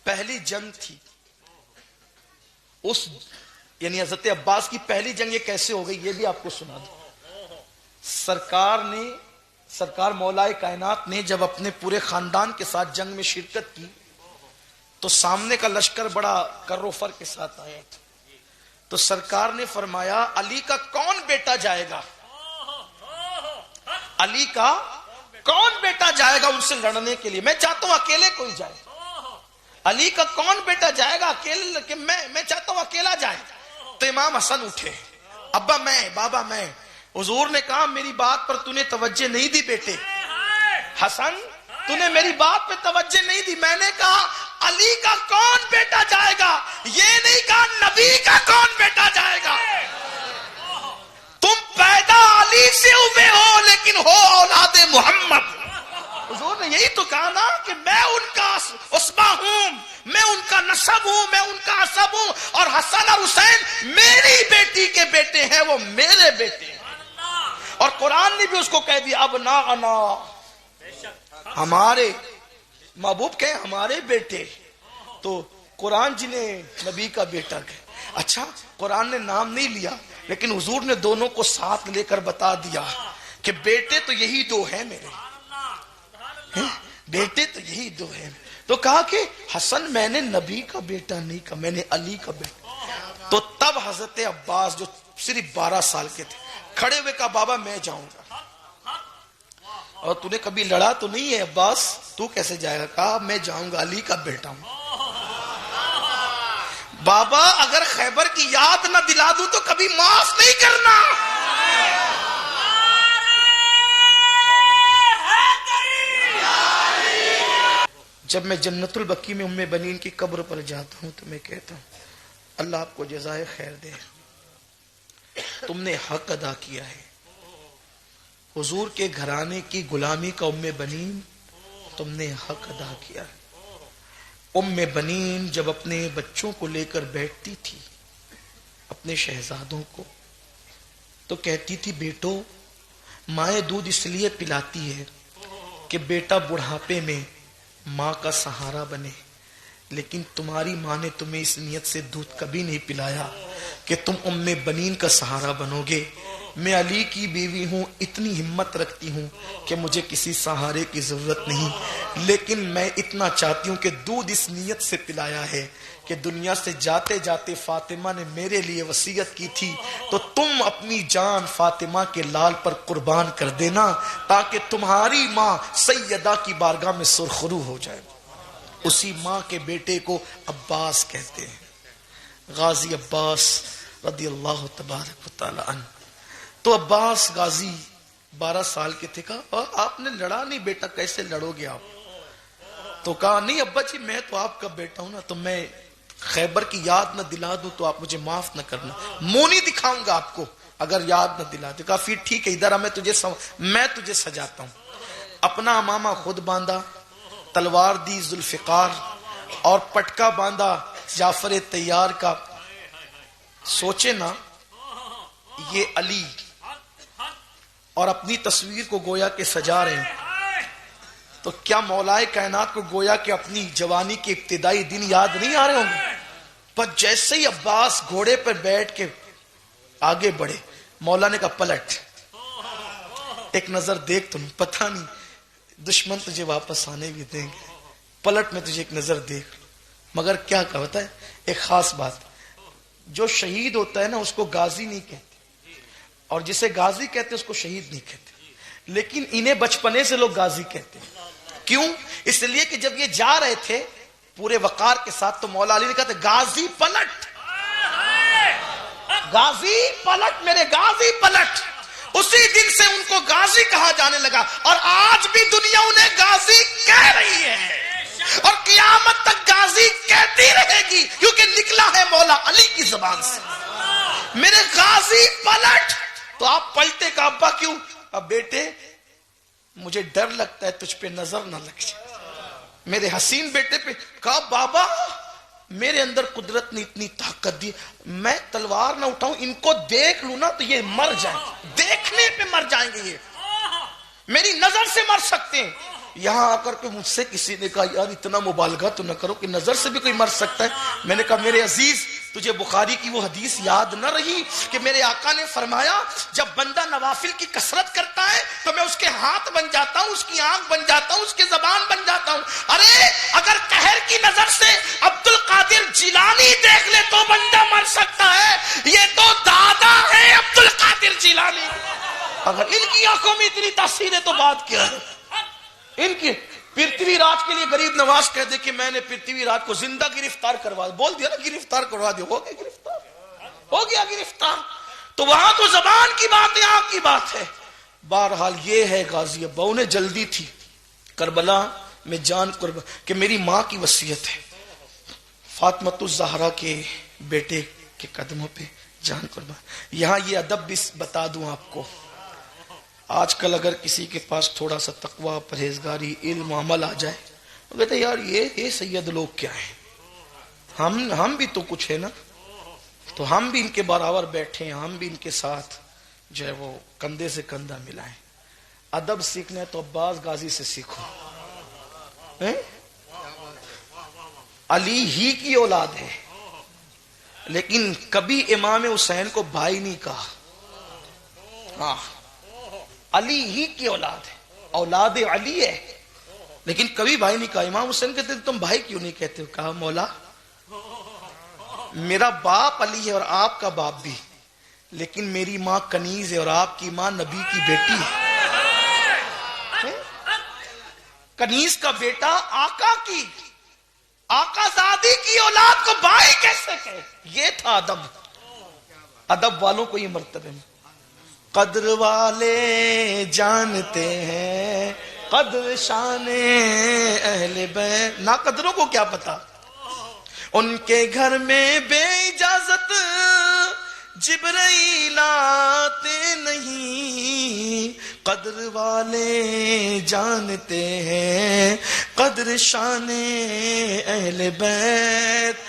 پہلی جنگ تھی اس یعنی حضرت عباس کی پہلی جنگ یہ کیسے ہو گئی یہ بھی آپ کو سنا دوں. سرکار مولا کائنات نے جب اپنے پورے خاندان کے ساتھ جنگ میں شرکت کی تو سامنے کا لشکر بڑا کر و فر کے ساتھ آیا تھا. تو سرکار نے فرمایا علی کا کون بیٹا جائے گا, علی کا کون بیٹا جائے گا ان سے لڑنے کے لیے, میں چاہتا ہوں اکیلے کوئی جائے. علی کا کون بیٹا جائے گا اکیلے, کہ میں چاہتا ہوں اکیلا جائے. تو امام حسن اٹھے, ابا میں, بابا میں. حضور نے کہا میری بات پر تو نے توجہ نہیں دی بیٹے, حسن تو نے میری بات پہ توجہ نہیں دی. میں نے کہا علی کا کون بیٹا جائے گا, یہ نہیں کہا نبی کا کون بیٹا جائے گا. تم پیدا علی سے ہوئے ہو لیکن ہو اولاد محمد. حضور نے یہی تو کہا نا کہ میں ان کا عصبہ ہوں, میں ان کا نسب ہوں, میں ان کا عصب ہوں, اور حسن اور حسین میری بیٹی کے بیٹے ہیں, وہ میرے بیٹے ہیں. اور قرآن نے بھی اس کو کہہ دیا ابناءنا, ہمارے محبوب کہیں ہمارے بیٹے. تو قرآن جنہیں نبی کا بیٹا کہے. اچھا قرآن نے نام نہیں لیا لیکن حضور نے دونوں کو ساتھ لے کر بتا دیا کہ بیٹے تو یہی دو ہیں میرے, بیٹے تو یہی دو ہیں. تو کہا کہ حسن میں نے نبی کا بیٹا نہیں کہا, میں نے علی کا بیٹا. تو تب حضرت عباس جو صرف 12 سال کے تھے کھڑے ہوئے کہا بابا میں جاؤں گا. اور تو نے کبھی لڑا تو نہیں ہے عباس, تو کیسے جائے گا. کہا میں جاؤں گا, علی کا بیٹا ہوں. بابا اگر خیبر کی یاد نہ دلا دوں تو کبھی معاف نہیں کرنا. جب میں جنت البقیع میں ام بنین کی قبر پر جاتا ہوں تو میں کہتا ہوں اللہ آپ کو جزائے خیر دے, تم نے حق ادا کیا ہے. حضور کے گھرانے کی غلامی کا ام بنین تم نے حق ادا کیا ہے. ام بنین جب اپنے بچوں کو لے کر بیٹھتی تھی, اپنے شہزادوں کو, تو کہتی تھی بیٹو مائیں دودھ اس لیے پلاتی ہے کہ بیٹا بڑھاپے میں ماں کا سہارا بنے, لیکن تمہاری ماں نے تمہیں اس نیت سے دودھ کبھی نہیں پلایا کہ تم ام بنین کا سہارا بنو گے. میں علی کی بیوی ہوں, اتنی ہمت رکھتی ہوں کہ مجھے کسی سہارے کی ضرورت نہیں, لیکن میں اتنا چاہتی ہوں کہ دودھ اس نیت سے پلایا ہے کہ دنیا سے جاتے جاتے فاطمہ نے میرے لیے وصیت کی تھی, تو تم اپنی جان فاطمہ کے لال پر قربان کر دینا تاکہ تمہاری ماں سیدہ کی بارگاہ میں سرخرو ہو جائے. اسی ماں کے بیٹے کو عباس کہتے ہیں, غازی عباس رضی اللہ تبارک و تعالی عنہ. تو عباس غازی 12 سال کے تھے. کہا آپ نے لڑا نہیں بیٹا, کیسے لڑو گے آپ. تو کہا نہیں ابا جی میں تو آپ کا بیٹا ہوں نا, تو میں خیبر کی یاد نہ دلا دوں تو آپ مجھے معاف نہ کرنا, منہ نہیں دکھاؤں گا آپ کو اگر یاد نہ دلا دوں. کہا پھر ٹھیک ہے ادھر آ, میں تجھے سجاتا ہوں. اپنا امامہ خود باندھا, تلوار دی ذوالفقار, اور پٹکا باندھا جعفر تیار کا. سوچے نا یہ علی اور اپنی تصویر کو گویا کے سجا رہے ہیں, تو کیا مولا کائنات کو گویا کہ اپنی جوانی کے ابتدائی دن یاد نہیں آ رہے ہوں گے. پر جیسے ہی عباس گھوڑے پر بیٹھ کے آگے بڑھے, مولا نے کہا پلٹ, ایک نظر دیکھ, تم پتہ نہیں دشمن تجھے واپس آنے بھی دیں گے, پلٹ میں تجھے ایک نظر دیکھ. مگر کیا کہتا ہے ایک خاص بات, جو شہید ہوتا ہے نا اس کو غازی نہیں کہتے, اور جسے غازی کہتے اس کو شہید نہیں کہتے, لیکن انہیں بچپنے سے لوگ غازی کہتے ہیں. کیوں؟ اس لیے کہ جب یہ جا رہے تھے پورے وقار کے ساتھ تو مولا علی نے کہا تھا غازی پلٹ, غازی پلٹ, میرے غازی پلٹ. اسی دن سے ان کو غازی کہا جانے لگا, اور آج بھی دنیا انہیں غازی کہہ رہی ہے, اور قیامت تک غازی کہتی رہے گی, کیونکہ نکلا ہے مولا علی کی زبان سے, میرے غازی پلٹ. تو آپ پلٹے کا ابا کیوں؟ اب بیٹے مجھے ڈر لگتا ہے تجھ پہ نظر نہ لگ جائے, میرے حسین بیٹے پہ. کہا بابا میرے اندر قدرت نے اتنی طاقت دی, میں تلوار نہ اٹھاؤں, ان کو دیکھ لوں نا تو یہ مر جائیں, دیکھنے پہ مر جائیں گے, یہ میری نظر سے مر سکتے ہیں. یہاں آ کر کے مجھ سے کسی نے کہا یار اتنا مبالغہ تو نہ کرو کہ نظر سے بھی کوئی مر سکتا ہے. میں نے کہا میرے عزیز تجھے بخاری کی وہ حدیث یاد نہ رہی کہ میرے آقا نے فرمایا جب بندہ نوافل کی کثرت کرتا ہے تو میں اس کے ہاتھ بن جاتا ہوں, اس کی آنکھ بن جاتا ہوں, اس کی زبان بن جاتا ہوں. ارے اگر قہر کی نظر سے عبد القادر جیلانی دیکھ لے تو بندہ مر سکتا ہے, یہ تو دادا ہے عبد القادر جیلانی. اگر ان کی آنکھوں میں اتنی تاثیر ہے تو بات کیا ہے. ان کی پرتھوی راج کے لیے غریب نواز کہہ دے کہ میں نے پرتھوی راج کو زندہ گرفتار کروا دیا, بول دیا نا گرفتار کروا دیا, ہو گیا گرفتار, ہو گیا گرفتار. تو وہاں تو زبان کی بات ہے, آنکھ کی بات ہے. بہرحال یہ ہے غازی ابا, انہیں جلدی تھی کربلا میں جان قربان کہ میری ماں کی وصیت ہے فاطمۃ الزہرا کے بیٹے کے قدموں پہ جان قربان. یہاں یہ ادب بھی بتا دوں آپ کو, آج کل اگر کسی کے پاس تھوڑا سا تقوی, پرہیزگاری, علم, عمل آ جائے تو کہتے ہیں یار یہ سید لوگ کیا ہیں, ہم بھی تو کچھ ہے نا, تو ہم بھی ان کے برابر بیٹھے ہیں, ہم بھی ان کے ساتھ جو ہے وہ کندھے سے کندھا ملائیں. ادب سیکھنا ہے تو عباس غازی سے سیکھو. علی ہی کی اولاد ہے لیکن کبھی امام حسین کو بھائی نہیں کہا. ہاں علی ہی کی اولاد ہے, اولاد علی ہے, لیکن کبھی بھائی نہیں کہا. امام حسین کہتے تم بھائی کیوں نہیں کہتے ہو؟ کہا مولا میرا باپ علی ہے اور آپ کا باپ بھی, لیکن میری ماں کنیز ہے اور آپ کی ماں نبی کی بیٹی ہے. کنیز کا بیٹا آقا کی, آقا زادی کی اولاد کو بھائی کیسے کہے؟ یہ تھا ادب. ادب والوں کو یہ مرتبہ میں قدر والے جانتے ہیں قدر شان اہل بیت, نا قدروں کو کیا پتا. ان کے گھر میں بے اجازت جبرائیل آتے نہیں, قدر والے جانتے ہیں قدر شان اہل بیت.